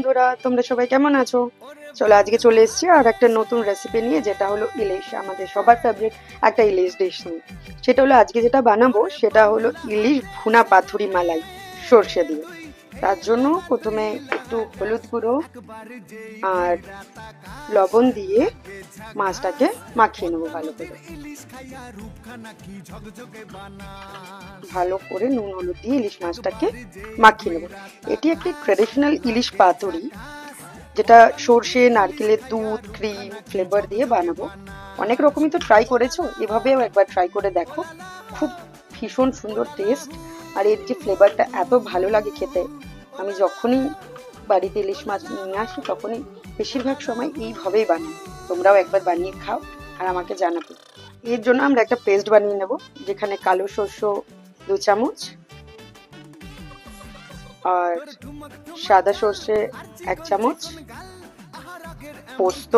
বন্ধুরা, তোমরা সবাই কেমন আছো? চলো আজকে চলে এসেছি আর একটা নতুন রেসিপি নিয়ে, যেটা হলো ইলিশ। আমাদের সবার ফেভারিট একটা ইলিশ ডিশ নিয়ে। সেটা হলো আজকে যেটা বানাবো সেটা হলো ইলিশ ভুনা পাথুরি মালাই সর্ষে দিয়ে। তার জন্য প্রথমে একটু হলুদ গুঁড়ো আর লবণ দিয়ে মাছটাকে মাখিয়ে নেবো ভালো করে নুন হলুদ দিয়ে ইলিশ মাছটাকে মাখিয়ে নেবো। এটি একটি ট্রেডিশনাল ইলিশ পাতুরি, যেটা সর্ষে, নারকেলের দুধ, ক্রিম ফ্লেভার দিয়ে বানাবো। অনেক রকমই তো ট্রাই করেছো, এভাবেও একবার ট্রাই করে দেখো। খুব ভীষণ সুন্দর টেস্ট, আর এর যে ফ্লেভারটা এত ভালো লাগে খেতে। আমি যখনই বাড়িতে ইলিশ মাছ নিয়ে আসি তখনই বেশিরভাগ সময় এইভাবেই বানাই। তোমরাও একবার বানিয়ে খাও আর আমাকে জানাবে। এর জন্য আমরা একটা পেস্ট বানিয়ে নেব, যেখানে কালো সরষে 2 চামচ আর সাদা সর্ষে 1 চামচ, পোস্ত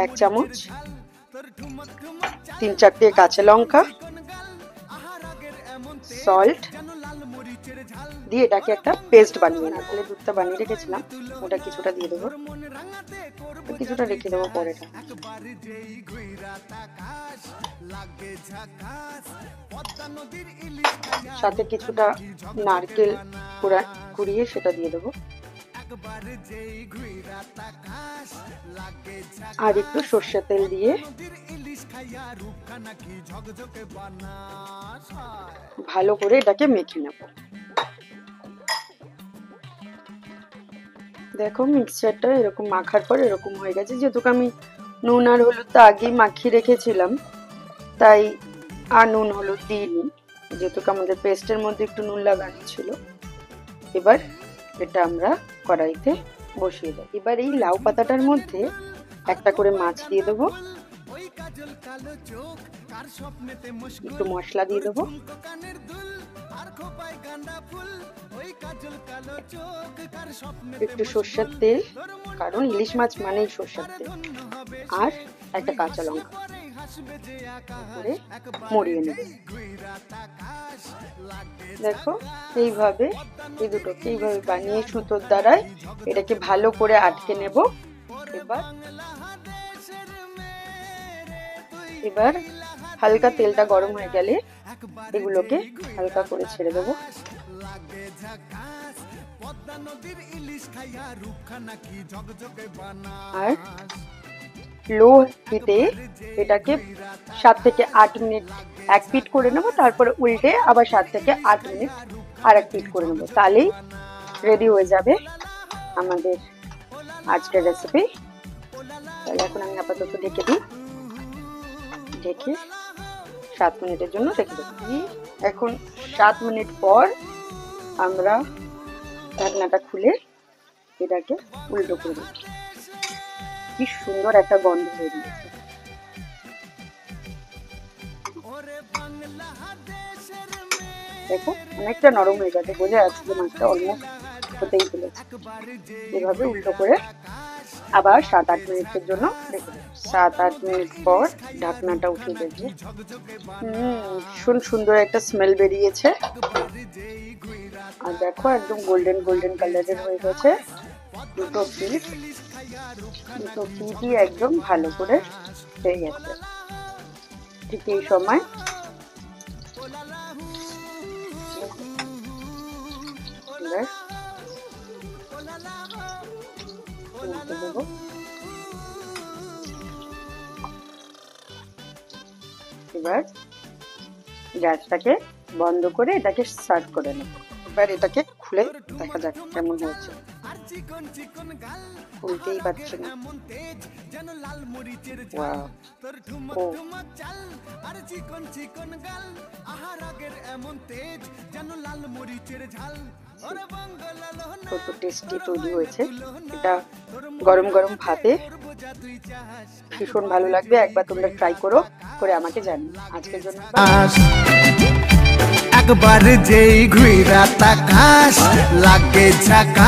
1 চামচ, 3-4টে কাঁচা লঙ্কা, সল্ট দিয়ে এটাকে একটা পেস্ট বানিয়ে নেব। দুধটা বানিয়ে রেখেছিলাম, ওটা কিছুটা দিয়ে দেবো, কিছুটা রেখে দেবো পরেটা। সাথে কিছুটা নারকেল কুড়িয়ে সেটা দিয়ে দেবো, আর একটু সর্ষের তেল দিয়ে ভালো করে এটাকে মেখে নেব। দেখো মিক্সচারটা এরকম মাখার পর এরকম হয়ে গেছে। যেহেতু আমি নুন আর হলুদটা আগেই মাখিয়ে রেখেছিলাম, তাই আর নুন হলুদ দিইনি, যেহেতু আমাদের পেস্টের মধ্যে একটু নুন লাগানো ছিল। এবার এটা আমরা কড়াইতে বসিয়ে দেব। এবার এই লাউ পাতাটার মধ্যে একটা করে মাছ দিয়ে দেবো, একটু মশলা দিয়ে দেবো, একটু সর্ষের তেল, কারণ ইলিশ মাছ মানেই সর্ষের তেল, আর একটা কাঁচা লঙ্কা করে মরিয়ে নেব। দেখো এইভাবে এই দুটোকে এইভাবে বানিয়ে সুতোর দ্বারাই এটাকে ভালো করে আটকে নেব। এবার হালকা তেলটা গরম হয়ে গেলে এগুলোকে হালকা করে ছেড়ে দেব, আর লো হিটে এটাকে 7 থেকে 8 মিনিট এক পিট করে নেবো। তারপরে উল্টে আবার 7 থেকে 8 মিনিট আর এক পিট করে নেবো, তাহলেই রেডি হয়ে যাবে আমাদের আজকের রেসিপি। তাহলে এখন আমি আপাতত ঢেকে দিই, ঢেকে 7 মিনিটের জন্য রেখে দেবো। এখন 7 মিনিট পর আমরা ঢাকনাটা খুলে এটাকে উল্টো করে দেব। কি সুন্দর একটা গন্ধ বেরিয়েছে। দেখো অনেকটা নরম হয়ে গেছে, বোঝা যাচ্ছে যে মাছটা অলমোস্ট হতেই চলেছে। এভাবে উল্টো করে আবার 7-8 মিনিটের জন্য রেখে দেব। 7-8 মিনিট পর ঢাকনাটা উঠিয়ে দেখি, ভীষণ সুন্দর একটা স্মেল বেরিয়েছে। আর দেখো একদম গোল্ডেন গোল্ডেন কালারের হয়ে গেছে। দুটো পিঠই একদম ভালো করে হয়ে গেছে। ঠিক এই সময় দেবো। এবার গ্যাসটাকে বন্ধ করে এটাকে সার্ভ করে নেব। এবার এটাকে খুলে দেখা যাক কেমন হয়েছে। খুলতেই পারছি না। কত টেস্টি তৈরি হয়েছে। এটা গরম গরম ভাতে ভীষণ ভালো লাগবে। একবার তোমরা ট্রাই করো, করে আমাকে জানিও। আজকের জন্য একবার যেই ঘুইরা তাকাস লাগে ঝাকা।